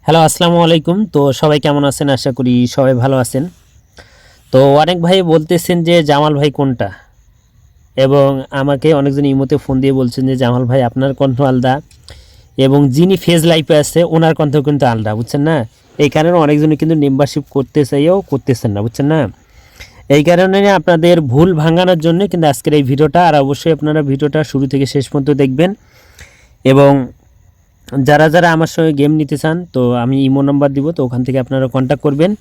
Hello, আসসালামু আলাইকুম। তো সবাই কেমন আছেন? আশা করি সবাই ভালো আছেন। তো অনেক ভাই বলতেছেন যে জামাল ভাই কোনটা, এবং আমাকে অনেকজন ইমোতে ফোন দিয়ে বলছেন যে জামাল ভাই আপনার কণ্ঠ আলাদা, এবং যিনি ফেজ লাইফে আছে ওনার কণ্ঠ কিন্তু আলাদা, বুঝছেন না? এই কারণে অনেকজনই কিন্তু মেম্বারশিপ করতে চাইও করতেছেন না, বুঝছেন না? এই কারণে আপনাদের ভুল ভাঙানোর জন্য কিন্তু আজকের এই ভিডিওটা। আর অবশ্যই আপনারা ভিডিওটা শুরু থেকে শেষ পর্যন্ত দেখবেন। এবং যারা যারা আমার সঙ্গে গেম নিতে চান, তো আমি ইমো নাম্বার দিব, তো ওখান থেকে আপনারা কন্ট্যাক্ট করবেন।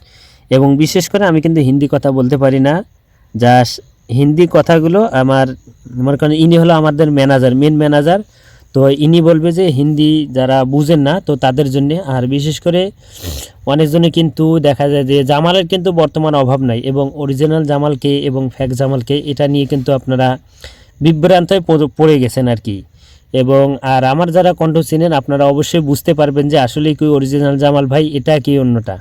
এবং বিশেষ করে আমি কিন্তু হিন্দি কথা বলতে পারি না, যা হিন্দি কথাগুলো আমার মনে করেন ইনি হলো আমাদের ম্যানেজার, মেন ম্যানেজার। তো ইনি বলবে যে হিন্দি যারা বুঝেন না তো তাদের জন্যে। আর বিশেষ করে অনেকজনে কিন্তু দেখা যায় যে জামালের কিন্তু বর্তমান অভাব নাই, এবং অরিজিনাল জামালকে এবং ফ্যাক জামালকে এটা নিয়ে কিন্তু আপনারা বিভ্রান্তয় পড়ে গেছেন আর কি। এবং আর আমার যারা কণ্ঠ চিনেন আপনারা অবশ্যই বুঝতে পারবেন যে আসলে কি অরিজিনাল জামাল ভাই, এটা কি অন্যটা।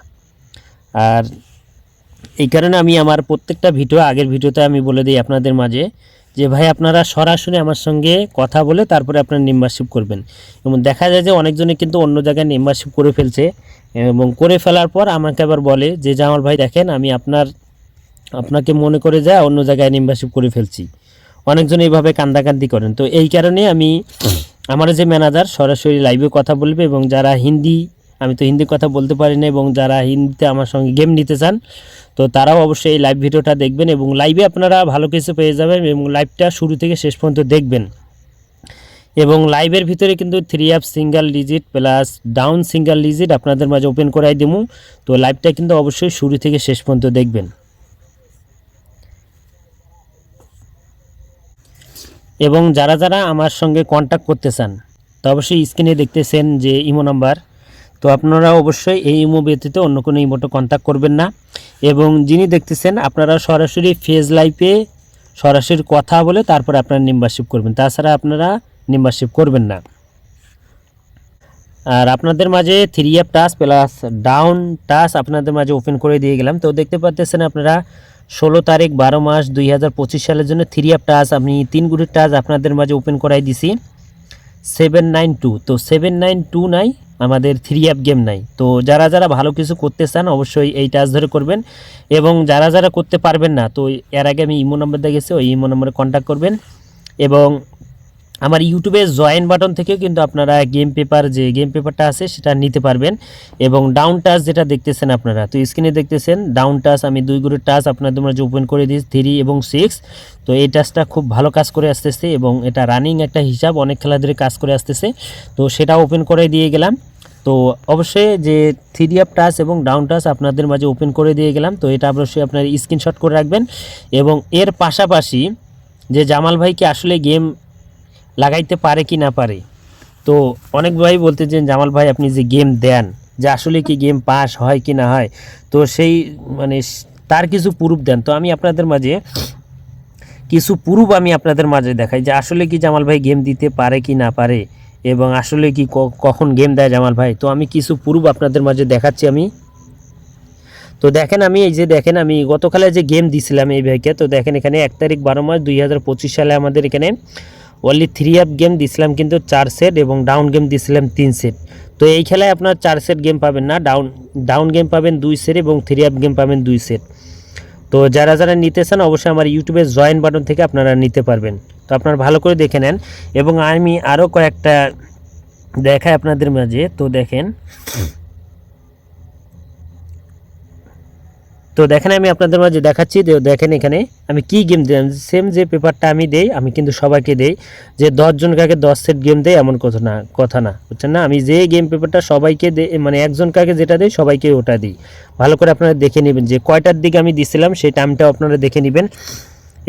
আর এই কারণে আমি আমার প্রত্যেকটা ভিডিও, আগের ভিডিওতে আমি বলে দিই আপনাদের মাঝে যে ভাই আপনারা সরাসরি আমার সঙ্গে কথা বলে তারপরে আপনারা মেম্বারশিপ করবেন। এবং দেখা যায় যে অনেকজনে কিন্তু অন্য জায়গায় মেম্বারশিপ করে ফেলছে, এবং করে ফেলার পর আমাকে আবার বলে যে জামাল ভাই দেখেন আমি আপনাকে মনে করে যায় অন্য জায়গায় মেম্বারশিপ করে ফেলছি। অনেকজন এইভাবে কান্দাকান্দি করেন। তো এই কারণে আমি আমার যে ম্যানেজার সরাসরি লাইভে কথা বলবে, এবং যারা হিন্দি, আমি তো হিন্দি কথা বলতে পারি না, এবং যারা হিন্দিতে আমার সঙ্গে গেম নিতে চান তো তারাও অবশ্যই এই লাইভ ভিডিওটা দেখবেন, এবং লাইভে আপনারা ভালো কিছু পেয়ে যাবেন, এবং লাইভটা শুরু থেকে শেষ পর্যন্ত দেখবেন। এবং লাইভের ভিতরে কিন্তু 3 up single digit plus down single digit আপনাদের মাঝে ওপেন করাই দেবো। তো লাইভটা কিন্তু অবশ্যই শুরু থেকে শেষ পর্যন্ত দেখবেন। এবং যারা যারা আমার সঙ্গে কন্ট্যাক্ট করতে চান তো অবশ্যই স্ক্রিনে দেখতেছেন যে ইমো নাম্বার, তো আপনারা অবশ্যই এই ইমো ব্যতীত অন্য কোনো ইমোতে কন্ট্যাক্ট করবেন না। এবং যিনি দেখতেছেন আপনারা সরাসরি ফেজ লাইভে সরাসরি কথা বলে তারপরে আপনারা মেম্বারশিপ করবেন, তাছাড়া আপনারা মেম্বারশিপ করবেন না। আর আপনাদের মাঝে 3 up touch plus down touch আপনাদের মাঝে ওপেন করে দিয়ে গেলাম। তো দেখতে পাচ্ছেন আপনারা 16 তারিখ 12 মাস 2025 সালের জন্য 3 আপ টাচ আমি 3 গুটির টাচ আপনাদের মাঝে ওপেন করাই দিছি 792। তো 792 নাই, আমাদের 3 আপ গেম নাই। তো যারা যারা ভালো কিছু করতে চান অবশ্যই এই টাচ ধরে করবেন, এবং যারা যারা করতে পারবেন না তো এর আগে আমি ইমো নাম্বার দেখেছি, ওই ইমো নাম্বারে কন্ট্যাক্ট করবেন। এবং আমার ইউটিউবে জয়েন বাটন থেকেও কিন্তু আপনারা গেম পেপার, যে গেম পেপারটা আছে সেটা নিতে পারবেন। এবং ডাউন টাচ যেটা দেখতেছেন আপনারা, তো স্ক্রিনে দেখতেছেন ডাউন টাচ আমি 2 গুটির টাচ আপনাদের মাঝে ওপেন করে দিয়েছি 3 এবং 6। তো এই টাচটা খুব ভালো কাজ করে আসতেছে, এবং এটা রানিং একটা হিসাব, অনেক খেলা ধরে কাজ করে আসতেছে। তো সেটা ওপেন করে দিয়ে গেলাম। তো অবশ্যই যে 3 আপ টাচ এবং ডাউন টাচ আপনাদের মাঝে ওপেন করে দিয়ে গেলাম, তো এটা অবশ্যই আপনার স্ক্রিনশট করে রাখবেন। এবং এর পাশাপাশি যে জামাল ভাই কি আসলে গেম লাগাইতে পারে কি না পারে, তো অনেক ভাই বলতে যে জামাল ভাই আপনি যে গেম দেন যে আসলে কি গেম পাস হয় কি না হয়, তো সেই মানে তার কিছু প্রুফ দেন। তো আমি আপনাদের মাঝে কিছু প্রুফ আমি আপনাদের মাঝে দেখাই যে আসলে কি জামাল ভাই গেম দিতে পারে কি না পারে, এবং আসলে কি কখন গেম দেয় জামাল ভাই। তো আমি কিছু প্রুফ আপনাদের মাঝে দেখাচ্ছি আমি। তো দেখেন আমি এই যে দেখেন আমি গতকালে যে গেম দিছিলাম এই ভাইকে, তো দেখেন এখানে 1 তারিখ 12 মাস 2025 সালে আমাদের এখানে অনলি 3 আপ গেম দিছিলাম কিন্তু 4 সেট, এবং ডাউন গেম দিছিলাম 3 সেট। তো এই খেলায় আপনার 4 সেট গেম পাবেন না, ডাউন গেম পাবেন 2 সেট, এবং 3 আপ গেম পাবেন 2 সেট। তো যারা যারা নিতে চান অবশ্যই আমার ইউটিউবে জয়েন বাটন থেকে আপনারা নিতে পারবেন। তো আপনারা ভালো করে দেখে নেন। এবং আমি আরও কয়েকটা দেখাই আপনাদের মাঝে। তো দেখেন, তো দেখেন আমি আপনাদের মাঝে দেখাচ্ছি। দেখেন এখানে আমি কি গেম দিলাম, সেম যে পেপারটা আমি দেই আমি কিন্তু সবাইকে দেই, যে 10 জনকে 10 সেট গেম দেই এমন কথা না বুঝছেন না। আমি যে গেম পেপারটা সবাইকে দেই, মানে একজনকে যেটা দেই সবাইকে ওটা দিই। ভালো করে আপনারা দেখে নেবেন যে কয়টার দিকে আমি দিছিলাম সেই টাইমটাও আপনারা দেখে নেবেন।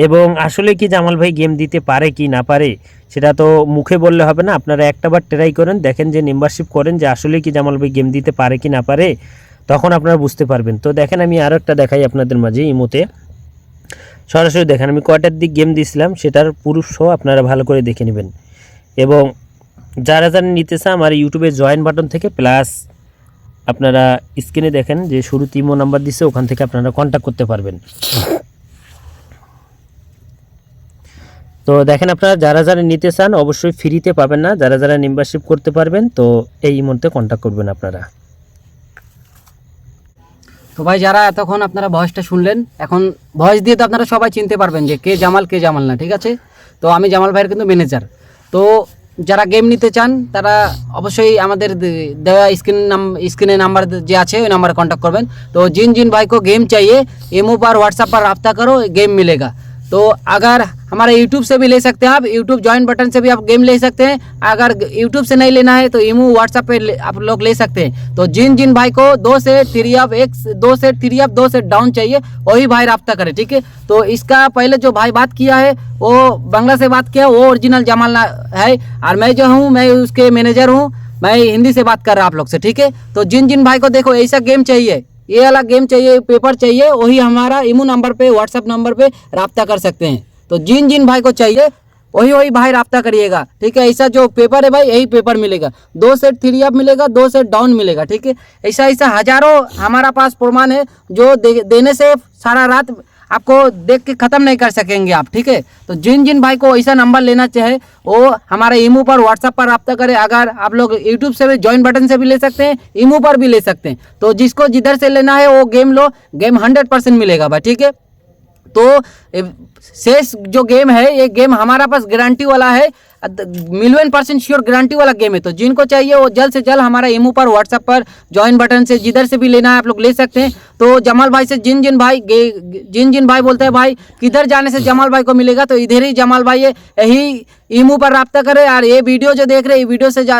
এবং আসলে কি জামাল ভাই গেম দিতে পারে কি না পারে সেটা তো মুখে বললে হবে না, আপনারা একটাবার ট্রাই করেন, দেখেন যে মেম্বারশিপ করেন যে আসলে কি জামাল ভাই গেম দিতে পারে কি না পারে, তখন আপনারা বুঝতে পারবেন। তো দেখেন আমি আরও একটা দেখাই আপনাদের মাঝে ইমোতে, সরাসরি দেখেন আমি কয়টার দিক গেম দিয়েছিলাম সেটার প্রুফ সহ আপনারা ভালো করে দেখে নেবেন। এবং যারা যারা নিতে চান আমার ইউটিউবে জয়েন বাটন থেকে প্লাস আপনারা স্ক্রিনে দেখেন যে শুরুতে ইমো নাম্বার দিচ্ছে, ওখান থেকে আপনারা কন্ট্যাক্ট করতে পারবেন। তো দেখেন আপনারা যারা যারা নিতে চান অবশ্যই ফ্রিতে পাবেন না, যারা যারা মেম্বারশিপ করতে পারবেন তো এই মুহূর্তে কন্ট্যাক্ট করবেন আপনারা। তো ভাই যারা এতক্ষণ আপনারা ভয়েসটা শুনলেন, এখন ভয়েস দিয়ে তো আপনারা সবাই চিনতে পারবেন যে কে জামাল না, ঠিক আছে। তো আমি জামাল ভাইয়ের কিন্তু ম্যানেজার। তো যারা গেম নিতে চান তারা অবশ্যই আমাদের দেওয়া स्क्रीन नंबर जो আছে ওই नंबर कॉन्टैक्ट करबें। तो जिन जिन भाई को गेम चाहिए इमो पर व्हाट्सएप पर रब्ता करो, गेम मिलेगा। तो अगर हमारे यूट्यूब से भी ले सकते हैं आप, यूट्यूब ज्वाइन बटन से भी आप गेम ले सकते हैं। अगर यूट्यूब से नहीं लेना है तो इमो व्हाट्सएप पे आप लोग ले सकते हैं। तो जिन जिन भाई को 2 से 3 अप 2 से डाउन चाहिए वही भाई रब्ता करे, ठीक है। तो इसका पहले जो भाई बात किया है वो बांग्ला से बात किया, वो ओरिजिनल जमाल है, और मैं जो हूँ मैं उसके मैनेजर हूँ, मैं हिंदी से बात कर रहा आप लोग से, ठीक है। तो जिन जिन भाई को देखो ऐसा गेम चाहिए, ये वाला गेम चाहिए, पेपर चाहिए, वही हमारा इमो नंबर पे व्हाट्सएप नंबर पे रब्ता कर सकते हैं। तो जिन जिन भाई को चाहिए वही भाई रब्ता करिएगा, ठीक है। ऐसा जो पेपर है भाई यही पेपर मिलेगा, 2 सेट 3 अप मिलेगा, 2 सेट डाउन मिलेगा, ठीक है। ऐसा हजारों हमारा पास प्रमाण है जो देने से सारा रात आपको देख के ख़त्म नहीं कर सकेंगे आप, ठीक है। तो जिन जिन भाई को ऐसा नंबर लेना चाहे वो हमारे इमो पर व्हाट्सएप पर रब्ता करें। अगर आप लोग यूट्यूब से भी ज्वाइन बटन से भी ले सकते हैं, इमो पर भी ले सकते हैं। तो जिसको जिधर से लेना है वो गेम लो, गेम 100% मिलेगा भाई, ठीक है। तो शेष जो गेम है ये गेम हमारा पास गारंटी वाला है, 1,000,000% श्योर गारंटी वाला गेम है। तो जिनको चाहिए वो जल्द से जल्द हमारा इमो पर व्हाट्सएप पर ज्वाइन बटन से जिधर से भी लेना है आप लोग ले सकते हैं। तो जमाल भाई से जिन जिन भाई बोलते हैं भाई किधर जाने से जमाल भाई को मिलेगा, तो इधर ही जमाल भाई है, यही इमो पर रब्ता करें। और ये वीडियो जो देख रहे हैं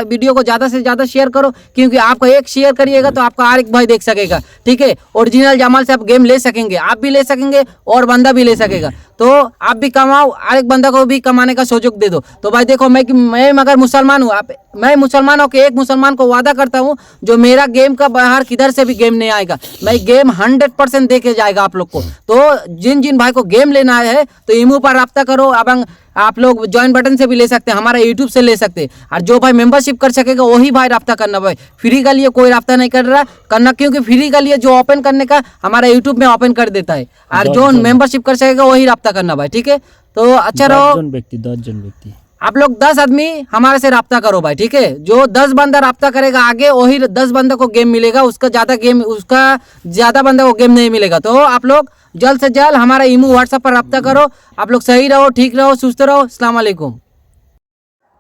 वीडियो को ज़्यादा से ज़्यादा शेयर करो, क्योंकि आपको एक शेयर करिएगा तो आपका हर एक भाई देख सकेगा, ठीक है। ओरिजिनल जमाल से आप गेम ले सकेंगे, आप भी ले सकेंगे और बंदा भी ले सकेगा। तो आप भी कमाओ, हर एक बंदा को भी कमाने का सुযোগ दे दो। तो भाई देखो मैं मगर मुसलमान हूँ, मैं मुसलमान होकर एक मुसलमान को वादा करता हूँ जो मेरा गेम का बाहर किधर से भी गेम नहीं आएगा, मैं गेम 100% दे के जाएगा आप लोग को। तो जिन जिन भाई को गेम लेना है तो इमो पर रब्ता करो। अब आप लोग ज्वाइन बटन से भी ले सकते हैं, हमारा यूट्यूब से ले सकते हैं। और जो भाई मेंबरशिप कर सकेगा वही भाई रब्ता करना भाई, फ्री का लिए कोई रब्ता नहीं कर रहा करना, क्योंकि फ्री का लिए जो ओपन करने का हमारा यूट्यूब में ओपन कर देता है, और जो मेंबरशिप कर सकेगा वही रब्ता करना भाई, ठीक है। तो अच्छा रहो, 10 जन व्यक्ति आप लोग 10 आदमी हमारे से रब्ता करो भाई, ठीक है। जो 10 बंदा रब्ता करेगा आगे वही 10 बंदा को गेम मिलेगा, उसका ज़्यादा बंदा को गेम नहीं मिलेगा। तो आप लोग जल्द से जल्द हमारा इमो व्हाट्सएप पर रब्ता करो। आप लोग सही रहो, ठीक रहो, सुस्त रहो। अस्सलाम वालेकुम।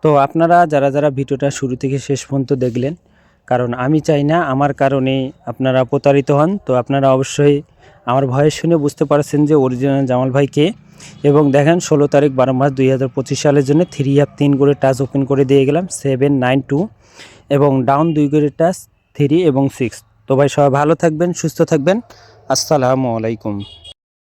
তো আপনারা যারা যারা ভিডিওটা শুরু থেকে শেষ পর্যন্ত দেখলেন, কারণ আমি চাই না আমার কারণে আপনারা প্রতারিত হন। তো আপনারা অবশ্যই আমার ভয়েস শুনে বুঝতে পারছেন যে অরিজিনাল জামাল ভাই কে। এবং দেখেন 16 তারিখ 12 মাস 2025 সালের জন্য 3 অ্যাপ 3 করে টাচ ওপেন করে দিয়ে গেলাম 792, এবং ডাউন 2 করে টাচ 3 এবং 6। তো ভাই সবাই ভালো থাকবেন, সুস্থ থাকবেন, আসসালামু আলাইকুম।